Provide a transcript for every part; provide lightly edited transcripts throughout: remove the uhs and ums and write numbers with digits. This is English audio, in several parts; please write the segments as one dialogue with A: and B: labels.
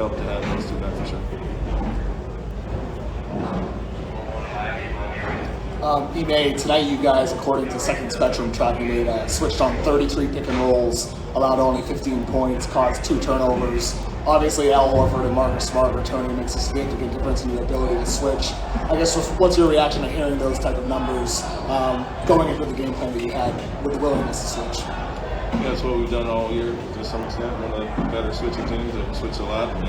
A: help to have those two back for sure.
B: Ime, tonight you guys, according to Second Spectrum tracking data, switched on 33 pick and rolls, allowed only 15 points, caused 2 turnovers. Obviously, Al Horford and Marcus Smart returning makes a significant difference in your ability to switch. I guess what's your reaction to hearing those type of numbers going into the game plan that you had with the willingness to switch?
A: Yeah, that's what we've done all year to some extent. One of the better switching teams that we switch a lot, and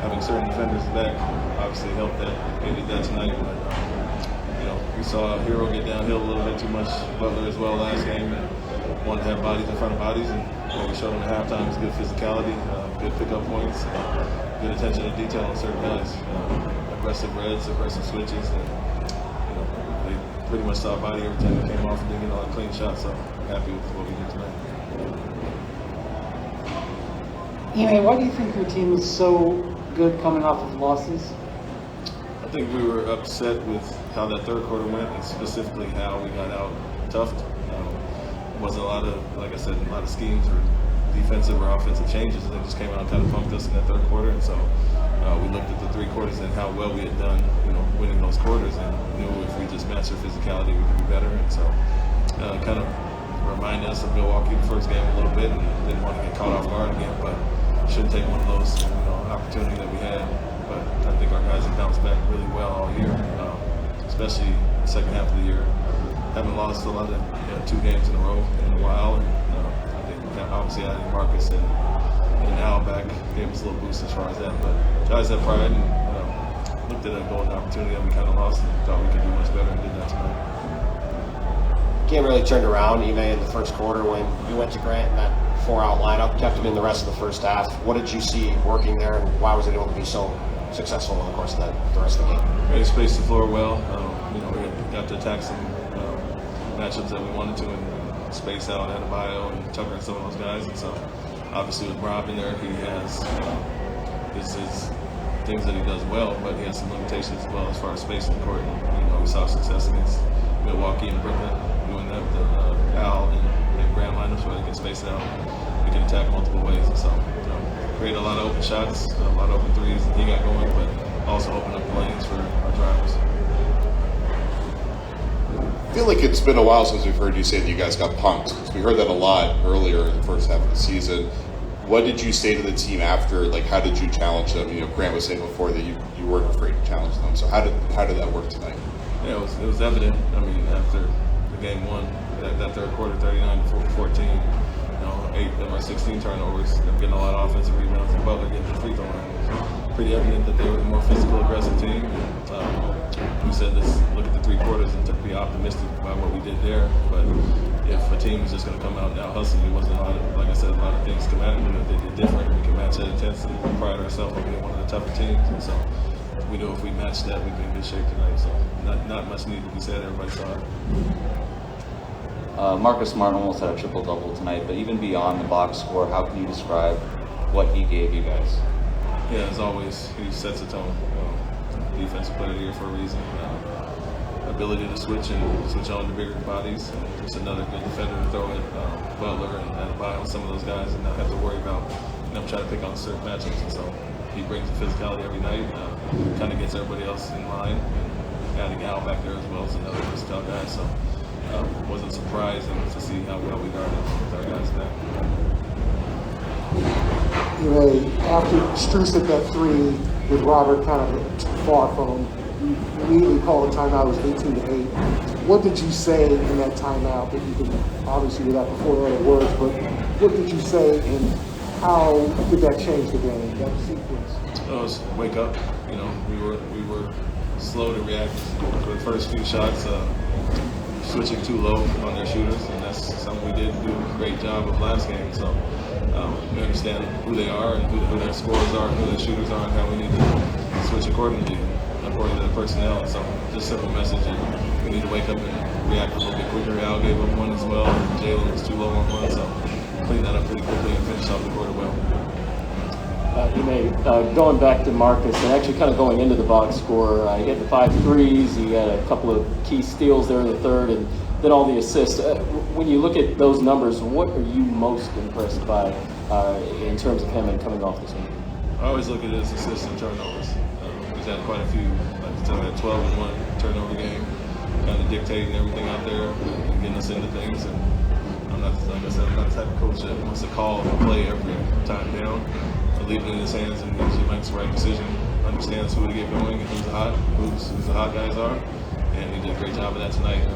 A: having certain defenders back obviously helped that. They did that tonight, but we saw Hero get downhill a little bit too much. Butler as well last game, and wanted to have bodies in front of bodies, and what we showed them at halftime is good physicality, good pickup points, good attention to detail on certain guys, aggressive reds, aggressive switches, and they pretty much saw a body every time they came off and didn't get a lot of clean shots. So I'm happy with what we did tonight.
C: Ime, why do you think your team is so good coming off of losses?
A: I think we were upset with how that third quarter went, and specifically how we got out toughed. Wasn't a lot of, like I said, a lot of schemes or defensive or offensive changes. They just came out and kind of punked us in that third quarter, and so we looked at the 3 quarters and how well we had done, winning those quarters, and knew if we just matched our physicality, we could be better. And so, kind of reminded us of Milwaukee the first game a little bit, and didn't want to get caught off guard again, but shouldn't take one of those, opportunity that we had. But I think our guys have bounced back really well all year, especially the second half of the year. Haven't lost a lot of 2 games in a row in a while, and I think obviously adding Marcus and Al back gave us a little boost as far as that. But guys have pride, and looked at a golden opportunity that we kind of lost and thought we could do much better, and did that tonight.
D: Game really turned around, Ime, in the first quarter when you went to Grant in that 4-out lineup, kept him in the rest of the first half. What did you see working there, and why was it able to be so successful in the course of the rest of the game?
A: We spaced the floor well. We got to attack some matchups that we wanted to, and space out Adebayo and Tucker and some of those guys. And so, obviously, with Rob in there, he has his things that he does well, but he has some limitations as well as far as spacing the court. And, we saw success against Milwaukee and Brooklyn doing that with the Al and Grant lineups where they can space it out. We can attack multiple ways. And so, create a lot of open shots, a lot of open threes that he got going, but also open up lanes for our drivers.
E: I feel like it's been a while since we've heard you say that you guys got punked. We heard that a lot earlier in the first half of the season. What did you say to the team after? Like, how did you challenge them? Grant was saying before that you weren't afraid to challenge them. So how did that work tonight?
A: Yeah, it was evident. After the game 1, that third quarter, 39-14. 8 of our 16 turnovers, them getting a lot of offensive rebounds, and Butler getting the free throw line. It was pretty evident that they were a more physical, aggressive team. We said, let's look at the 3 quarters and to be optimistic about what we did there. But if a team was just going to come out and out-hustle, it wasn't a lot of, like I said, a lot of things schematically that they did different. We can match that intensity. We pride ourselves on being one of the tougher teams. And so we knew if we matched that, we'd be in good shape tonight. So not much needed to be said. Everybody saw it.
F: Marcus Smart almost had a triple-double tonight, but even beyond the box score, how can you describe what he gave you guys?
A: Yeah, as always, he sets a tone. Defensive player of the year for a reason. Ability to switch and switch on to bigger bodies. Just another good defender to throw at Butler and Adebayo and some of those guys, and not have to worry about trying to pick on certain matchups. And so he brings the physicality every night, kind of gets everybody else in line. And adding Al back there as well as another versatile guy. So wasn't surprising to see how well we guarded with our guys back.
G: After Strus hit that 3 with Robert kind of far from him, you immediately called a timeout. It was 18-8. What did you say in that timeout that you could, obviously without the 4 other words, but what did you say and how did that change the game, that sequence?
A: It was wake up. We were slow to react for the first few shots. Switching too low on their shooters, and that's something we didn't do a great job of last game. So we understand who they are and who their scorers are and who their shooters are and how we need to switch accordingly, according to the personnel. And so just simple message, and we need to wake up and react a little bit quicker. Al gave up one as well, and Jalen was too low on one, so clean that up pretty quickly and finish off the quarter well.
H: Going back to Marcus and actually kind of going into the box score, he had the 5 threes, he had a couple of key steals there in the third, and then all the assists. When you look at those numbers, what are you most impressed by in terms of him and coming off this one?
A: I always look at it as assists and turnovers. He's had quite a few, like I said, had 12 in one turnover game, kind of dictating everything out there and getting us into things. And I'm not, like I said, I'm not the type of coach that wants to call a play every time down. I leave it in his hands and he usually makes the right decision, understands who to get going and who's the hot guys are. And he did a great job of that tonight,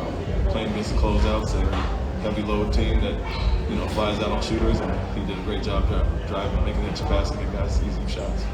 A: playing against the closeouts. They're a heavy load team that, flies out on shooters, and he did a great job driving, making extra passes, and get guys easy shots.